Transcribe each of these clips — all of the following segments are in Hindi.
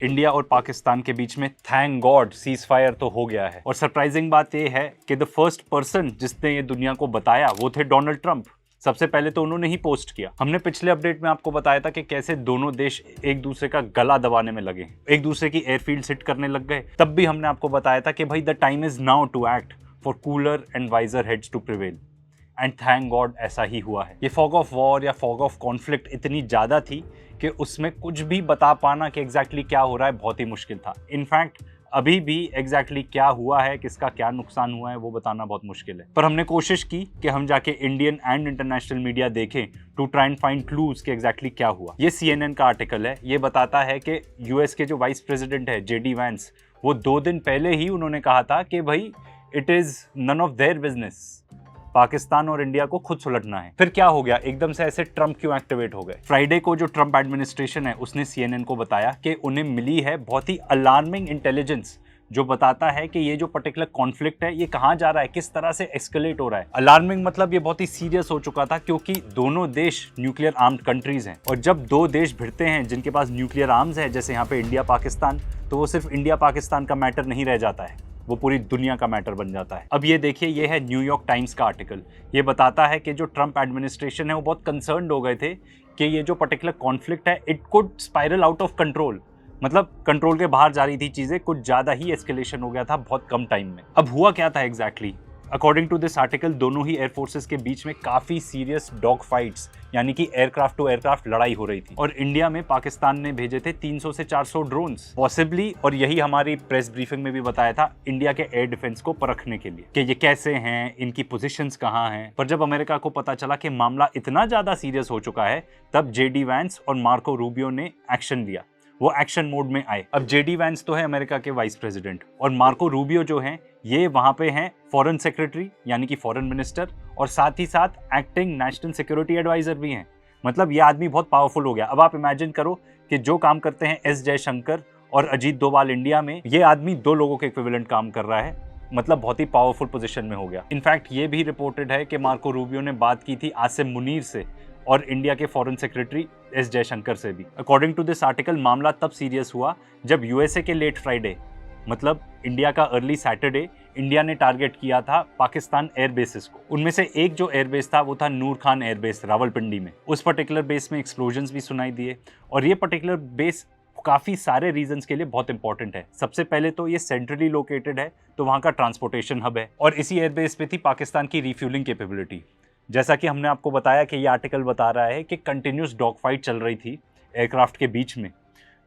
इंडिया और पाकिस्तान के बीच में थैंक गॉड सीज फायर तो हो गया है। और सरप्राइजिंग बात यह है कि द फर्स्ट पर्सन जिसने ये दुनिया को बताया वो थे डोनाल्ड ट्रंप। सबसे पहले तो उन्होंने ही पोस्ट किया। हमने पिछले अपडेट में आपको बताया था कि कैसे दोनों देश एक दूसरे का गला दबाने में लगे, एक दूसरे की एयरफील्ड हिट करने लग गए। तब भी हमने आपको बताया था कि भाई the time is now to act for cooler and wiser heads to prevail. And thank god ऐसा ही हुआ है। ये फॉग ऑफ वॉर या फॉग ऑफ कॉन्फ्लिक्ट इतनी ज़्यादा थी कि उसमें कुछ भी बता पाना कि एग्जैक्टली क्या हो रहा है बहुत ही मुश्किल था। इनफैक्ट अभी भी एग्जैक्टली क्या हुआ है, किसका क्या नुकसान हुआ है, वो बताना बहुत मुश्किल है। पर हमने कोशिश की कि हम जाके इंडियन एंड इंटरनेशनल मीडिया देखें to try and find clues कि एग्जैक्टली क्या हुआ। ये CNN का आर्टिकल है। ये बताता है कि US के जो वाइस प्रेसिडेंट है JD वैंस, वो 2 दिन पहले ही उन्होंने कहा था कि भाई it is none of their business, Pakistan और इंडिया को खुद सुलझना है। फिर क्या हो गया, एकदम से ऐसे ट्रंप क्यों एक्टिवेट हो गए? फ्राइडे को जो ट्रंप एडमिनिस्ट्रेशन है उसने CNN को बताया कि उन्हें मिली है बहुत ही अलार्मिंग इंटेलिजेंस जो बताता है कि ये जो पर्टिकुलर कॉन्फ्लिक्ट है ये कहाँ जा रहा है, किस तरह से एस्केलेट हो रहा है। अलार्मिंग मतलब ये बहुत ही सीरियस हो चुका था क्योंकि दोनों देश न्यूक्लियर आर्म्ड कंट्रीज हैं। और जब 2 देश भिड़ते हैं जिनके पास न्यूक्लियर आर्म्स है, जैसे यहाँ पे इंडिया पाकिस्तान, तो वो सिर्फ इंडिया पाकिस्तान का मैटर नहीं रह जाता है, वो पूरी दुनिया का मैटर बन जाता है। अब ये देखिए, ये है न्यूयॉर्क टाइम्स का आर्टिकल। ये बताता है कि जो ट्रंप एडमिनिस्ट्रेशन है वो बहुत कंसर्न्ड हो गए थे कि ये जो पर्टिकुलर कॉन्फ्लिक्ट है it could spiral out of control, मतलब कंट्रोल के बाहर जा रही थी चीजें, कुछ ज्यादा ही एस्केलेशन हो गया था बहुत कम टाइम में। अब हुआ क्या था exactly? According to this article दोनों ही एयरफोर्सेस के बीच में काफी सीरियस डॉग फाइट्स यानी कि एयरक्राफ्ट टू एयरक्राफ्ट लड़ाई हो रही थी। और इंडिया में पाकिस्तान ने भेजे थे 300 से 400 ड्रोन्स पॉसिबली, और यही हमारी प्रेस ब्रीफिंग में भी बताया था, इंडिया के एयर डिफेंस को परखने के लिए कि ये कैसे हैं, इनकी पोजीशंस कहाँ हैं। पर जब अमेरिका को पता चला कि मामला इतना ज्यादा सीरियस हो चुका है, तब JD वैंस और मार्को रूबियो ने एक्शन लिया। वो एक्शन मोड में आए। अब JD वैंस तो है अमेरिका के वाइस प्रेसिडेंट, और मार्को रूबियो जो हैं ये वहां पे हैं फॉरेन सेक्रेटरी यानी कि फॉरेन मिनिस्टर, और साथ ही साथ एक्टिंग नेशनल सिक्योरिटी एडवाइजर भी हैं। मतलब ये आदमी बहुत पावरफुल हो गया। अब आप इमेजिन करो कि जो काम करते हैं S जयशंकर और अजीत डोभाल इंडिया में, ये आदमी 2 लोगों के इक्विवेलेंट काम कर रहा है। मतलब बहुत ही पावरफुल पोजीशन में हो गया। इनफैक्ट ये भी रिपोर्टेड है कि मार्को रूबियो ने बात की थी आसिम मुनीर से और इंडिया के फॉरेन सेक्रेटरी S जयशंकर से भी। अकॉर्डिंग टू दिस आर्टिकल मामला तब सीरियस हुआ जब USA के लेट फ्राइडे, मतलब इंडिया का अर्ली सैटरडे, इंडिया ने टारगेट किया था पाकिस्तान एयरबेसेस को। उनमें से एक जो एयरबेस था वो था नूर खान एयरबेस रावलपिंडी में। उस पर्टिकुलर बेस में एक्सप्लोजन्स भी सुनाई दिए, और ये पर्टिकुलर बेस काफ़ी सारे रीजंस के लिए बहुत इंपॉर्टेंट है। सबसे पहले तो ये सेंट्रली लोकेटेड है, तो वहाँ का ट्रांसपोर्टेशन हब है, और इसी एयरबेस पे थी पाकिस्तान की रिफ्यूलिंग कैपेबिलिटी। जैसा कि हमने आपको बताया कि ये आर्टिकल बता रहा है कि कंटिन्यूस डॉग फाइट चल रही थी एयरक्राफ्ट के बीच में,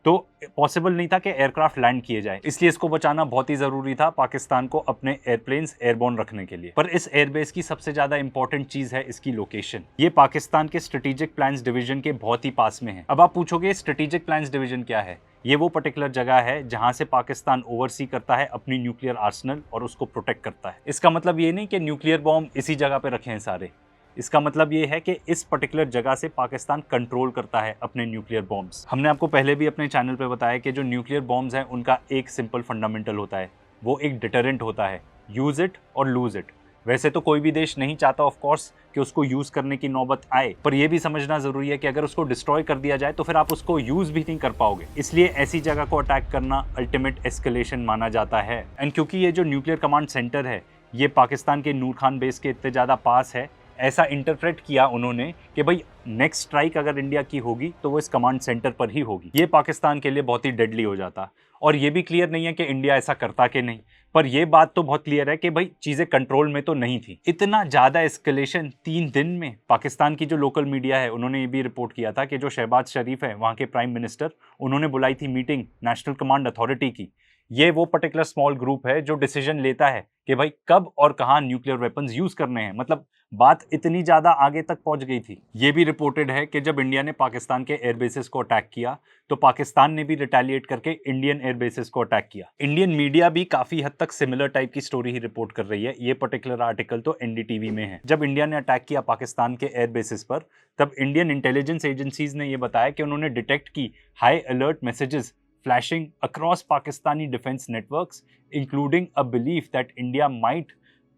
तो पॉसिबल नहीं था कि एयरक्राफ्ट लैंड किए जाए, इसलिए इसको बचाना बहुत ही ज़रूरी था पाकिस्तान को अपने एयरप्लेन्स एयरबोर्न रखने के लिए। पर इस एयरबेस की सबसे ज़्यादा इंपॉर्टेंट चीज़ है इसकी लोकेशन। ये पाकिस्तान के स्ट्रेटेजिक प्लान्स डिवीजन के बहुत ही पास में है। अब आप पूछोगे स्ट्रेटेजिक प्लान्स डिवीजन क्या है? ये वो पर्टिकुलर जगह है जहां से पाकिस्तान ओवरसी करता है अपनी न्यूक्लियर आर्सनल और उसको प्रोटेक्ट करता है। इसका मतलब ये नहीं कि न्यूक्लियर बॉम्ब इसी जगह पे रखे हैं सारे। इसका मतलब ये है कि इस पर्टिकुलर जगह से पाकिस्तान कंट्रोल करता है अपने न्यूक्लियर बॉम्ब्स। हमने आपको पहले भी अपने चैनल पे बताया कि जो न्यूक्लियर बॉम्ब्स हैं उनका एक सिंपल फंडामेंटल होता है, वो एक डिटरेंट होता है, यूज इट और लूज इट। वैसे तो कोई भी देश नहीं चाहता ऑफ कोर्स कि उसको यूज करने की नौबत आए, पर यह भी समझना जरूरी है कि अगर उसको डिस्ट्रॉय कर दिया जाए तो फिर आप उसको यूज भी नहीं कर पाओगे। इसलिए ऐसी जगह को अटैक करना अल्टीमेट एस्केलेशन माना जाता है। एंड क्योंकि ये जो न्यूक्लियर कमांड सेंटर है ये पाकिस्तान के नूर खान बेस के इतने ज़्यादा पास है, ऐसा इंटरप्रेट किया उन्होंने कि भाई नेक्स्ट स्ट्राइक अगर इंडिया की होगी तो वो इस कमांड सेंटर पर ही होगी। ये पाकिस्तान के लिए बहुत ही डेडली हो जाता। और ये भी क्लियर नहीं है कि इंडिया ऐसा करता कि नहीं, पर ये बात तो बहुत क्लियर है कि भाई चीज़ें कंट्रोल में तो नहीं थी। इतना ज़्यादा एस्केलेशन 3 दिन में। पाकिस्तान की जो लोकल मीडिया है उन्होंने ये भी रिपोर्ट किया था कि जो शहबाज शरीफ है वहाँ के प्राइम मिनिस्टर, उन्होंने बुलाई थी मीटिंग नेशनल कमांड अथॉरिटी की। ये वो पर्टिकुलर स्मॉल ग्रुप है जो डिसीजन लेता है कि भाई कब और कहाँ न्यूक्लियर वेपन्स यूज करने हैं। मतलब बात इतनी ज्यादा आगे तक पहुंच गई थी। ये भी रिपोर्टेड है कि जब इंडिया ने पाकिस्तान के एयरबेसेस को अटैक किया तो पाकिस्तान ने भी रिटेलिएट करके इंडियन एयरबेसेस को अटैक किया। इंडियन मीडिया भी काफी हद तक सिमिलर टाइप की स्टोरी ही रिपोर्ट कर रही है। ये पर्टिकुलर आर्टिकल तो NDTV में है। जब इंडिया ने अटैक किया पाकिस्तान के एयरबेसेस पर, तब इंडियन इंटेलिजेंस एजेंसीज ने यह बताया कि उन्होंने डिटेक्ट की high alert messages flashing across Pakistani defense networks, including a belief that India might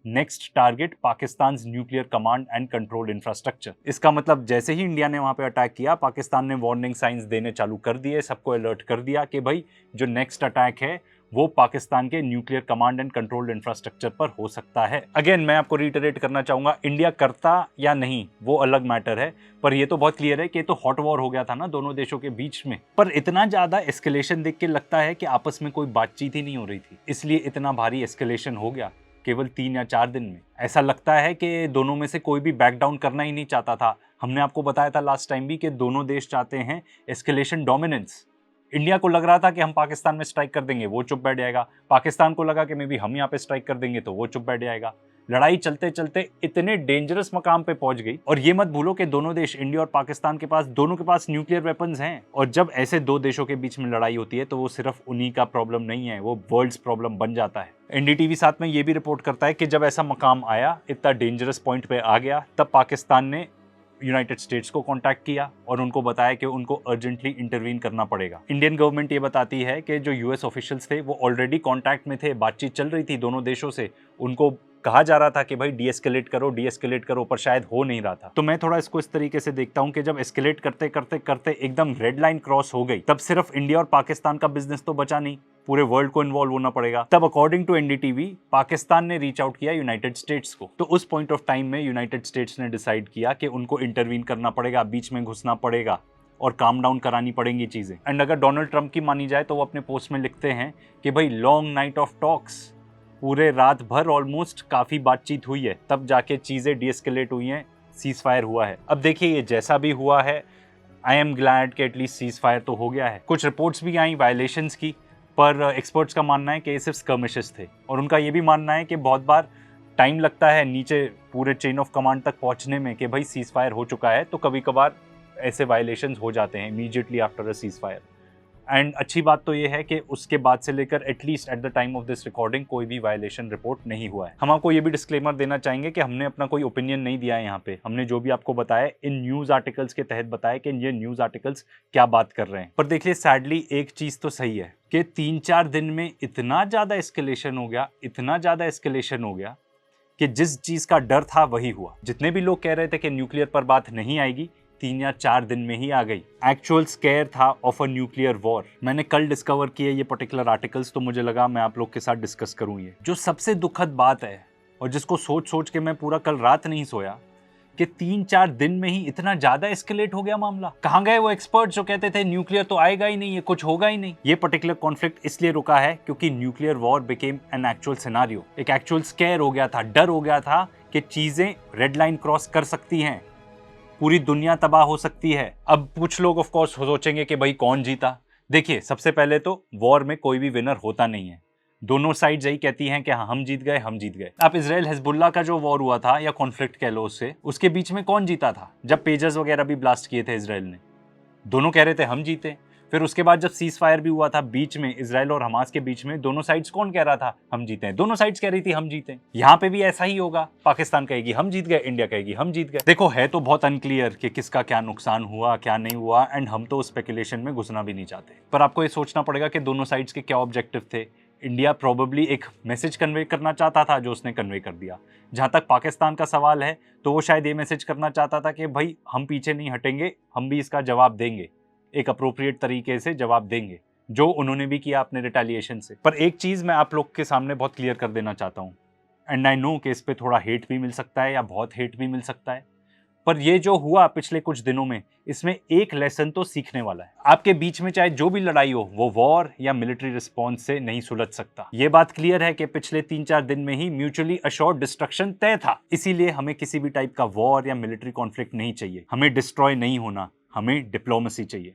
next target Pakistan nuclear command and control infrastructure. इसका मतलब जैसे ही इंडिया ने वहां पे अटैक किया, पाकिस्तान ने वार्निंग साइंस देने चालू कर दिए, सबको अलर्ट कर दिया कि भाई जो नेक्स्ट अटैक है वो पाकिस्तान के nuclear command and control infrastructure पर हो सकता है। अगेन मैं आपको रिटरेट करना चाहूंगा, इंडिया करता या नहीं वो अलग मैटर है, पर ये तो बहुत क्लियर है कि ये तो हॉट वॉर हो गया था ना दोनों देशों के बीच में। पर इतना ज्यादा एस्केलेशन देख के लगता है कि आपस में कोई बातचीत ही नहीं हो रही थी, इसलिए इतना भारी एस्केलेशन हो गया केवल 3 या 4 दिन में। ऐसा लगता है कि दोनों में से कोई भी बैक डाउन करना ही नहीं चाहता था। हमने आपको बताया था लास्ट टाइम भी कि दोनों देश चाहते हैं एस्केलेशन डोमिनेंस। इंडिया को लग रहा था कि हम पाकिस्तान में स्ट्राइक कर देंगे, वो चुप बैठ जाएगा। पाकिस्तान को लगा कि मे बी हम यहाँ पे स्ट्राइक कर देंगे तो वो चुप बैठ जाएगा। लड़ाई चलते चलते इतने डेंजरस मकाम पे पहुंच गई। और ये मत भूलो कि दोनों देश, इंडिया और पाकिस्तान के पास, दोनों के पास न्यूक्लियर वेपन्स हैं। और जब ऐसे दो देशों के बीच में लड़ाई होती है तो वो सिर्फ उन्हीं का प्रॉब्लम नहीं है, वो वर्ल्ड्स प्रॉब्लम बन जाता है। एनडीटीवी साथ में ये भी रिपोर्ट करता है कि जब ऐसा मकाम आया, इतना डेंजरस पॉइंट पे आ गया, तब पाकिस्तान ने यूनाइटेड स्टेट्स को कांटेक्ट किया और उनको बताया कि उनको अर्जेंटली इंटरवीन करना पड़ेगा। इंडियन गवर्नमेंट ये बताती है कि जो यूएस ऑफिशियल्स थे वो ऑलरेडी कांटेक्ट में थे, बातचीत चल रही थी दोनों देशों से। उनको कहा जा रहा था कि भाई डी एस्केलेट करो, पर शायद हो नहीं रहा था। तो मैं थोड़ा इसको इस तरीके से देखता हूं कि जब एस्केलेट करते करते करते एकदम रेड लाइन क्रॉस हो गई, तब सिर्फ इंडिया और पाकिस्तान का बिजनेस तो बचा नहीं, पूरे वर्ल्ड को इन्वॉल्व होना पड़ेगा। तब अकॉर्डिंग टू एनडीटीवी पाकिस्तान ने रीच आउट किया यूनाइटेड स्टेट्स को। तो उस पॉइंट ऑफ टाइम में यूनाइटेड स्टेट्स ने डिसाइड किया कि उनको इंटरवीन करना पड़ेगा, बीच में घुसना पड़ेगा और काम डाउन करानी पड़ेंगी चीजें। एंड अगर डोनाल्ड ट्रंप की मानी जाए तो वो अपने पोस्ट में लिखते हैं कि भाई लॉन्ग नाइट ऑफ टॉक्स, पूरे रात भर ऑलमोस्ट काफी बातचीत हुई है, तब जाके चीजें डीएस्केलेट हुई हैं, सीज फायर हुआ है। अब देखिए ये जैसा भी हुआ है, आई एम ग्लैड कि एटलीस्ट सीज फायर तो हो गया है। कुछ रिपोर्ट्स भी आई वायलेशंस की, पर एक्सपर्ट्स का मानना है कि ये सिर्फ स्कर्मिशेस थे। और उनका ये भी मानना है कि बहुत बार टाइम लगता है नीचे पूरे चेन ऑफ कमांड तक पहुंचने में कि भाई सीज फायर हो चुका है, तो कभी कभार ऐसे वायलेशंस हो जाते हैं immediately after a cease fire. And अच्छी बात तो ये है कि उसके बाद से लेकर at least at the time of this recording कोई भी वायलेशन रिपोर्ट नहीं हुआ है। हम आपको ये भी डिस्क्लेमर देना चाहेंगे कि हमने अपना कोई ओपिनियन नहीं दिया है यहाँ पे। हमने जो भी आपको बताया इन न्यूज आर्टिकल्स के तहत बताया कि ये न्यूज आर्टिकल्स क्या बात कर रहे हैं। पर देखिए सैडली एक चीज तो सही है कि 3-4 दिन में इतना ज्यादा एस्केलेशन हो गया कि जिस चीज का डर था वही हुआ। जितने भी लोग कह रहे थे कि न्यूक्लियर पर बात नहीं आएगी, 3 या 4 दिन में ही आ गई। एक्चुअल स्केयर था ऑफ अ न्यूक्लियर वॉर। मैंने कल डिस्कवर किए ये पर्टिकुलर आर्टिकल्स, तो मुझे लगा मैं आप लोग के साथ डिस्कस करूं। ये जो सबसे दुखद बात है और जिसको सोच सोच के मैं पूरा कल रात नहीं सोया, कि 3-4 दिन में ही इतना ज्यादा एस्केलेट हो गया मामला। कहां गए वो एक्सपर्ट जो कहते थे न्यूक्लियर तो आएगा ही नहीं, ये कुछ होगा ही नहीं। ये पर्टिकुलर कॉन्फ्लिक्ट इसलिए रुका है क्योंकि nuclear war became an actual scenario. एक एक्चुअल स्केयर हो गया था, डर हो गया था कि चीजें रेड लाइन क्रॉस कर सकती हैं, पूरी दुनिया तबाह हो सकती है। अब कुछ लोग ऑफ कोर्स सोचेंगे कि भाई कौन जीता। देखिए सबसे पहले तो वॉर में कोई भी विनर होता नहीं है, दोनों साइड यही कहती हैं कि हाँ हम जीत गए। अब इजराइल हिजबुल्लाह का जो वॉर हुआ था या कॉन्फ्लिक्ट कह लो उससे, उसके बीच में कौन जीता था? जब पेजर्स वगैरह भी ब्लास्ट किए थे इजराइल ने, दोनों कह रहे थे हम जीते। फिर उसके बाद जब सीज फायर भी हुआ था बीच में इजराइल और हमास के बीच में, दोनों साइड्स कौन कह रहा था हम जीते हैं? दोनों साइड्स कह रही थी हम जीते। यहाँ पे भी ऐसा ही होगा, पाकिस्तान कहेगी हम जीत गए, इंडिया कहेगी हम जीत गए। देखो है तो बहुत अनक्लियर कि किसका क्या नुकसान हुआ क्या नहीं हुआ, एंड हम तो स्पेकुलेशन में घुसना भी नहीं चाहते। पर आपको ये सोचना पड़ेगा कि दोनों साइड्स के क्या ऑब्जेक्टिव थे। इंडिया प्रोबेबली एक मैसेज कन्वे करना चाहता था जो उसने कन्वे कर दिया। जहां तक पाकिस्तान का सवाल है तो वो शायद ये मैसेज करना चाहता था कि भाई हम पीछे नहीं हटेंगे, हम भी इसका जवाब देंगे, एक अप्रोप्रिएट तरीके से जवाब देंगे, जो उन्होंने भी किया अपने रिटेलिएशन से। पर एक चीज मैं आप लोग के सामने बहुत क्लियर कर देना चाहता हूँ, एंड आई नो कि इस पे थोड़ा हेट भी मिल सकता है या बहुत हेट भी मिल सकता है, पर ये जो हुआ पिछले कुछ दिनों में, इसमें एक लेसन तो सीखने वाला है। आपके बीच में चाहे जो भी लड़ाई हो, वो वॉर या मिलिट्री रिस्पॉन्स से नहीं सुलझ सकता। ये बात क्लियर है कि पिछले 3-4 दिन में ही म्यूचुअली अश्योर्ड डिस्ट्रक्शन तय था। इसीलिए हमें किसी भी टाइप का वॉर या मिलिट्री कॉन्फ्लिक्ट नहीं चाहिए। हमें डिस्ट्रॉय नहीं होना, हमें डिप्लोमेसी चाहिए।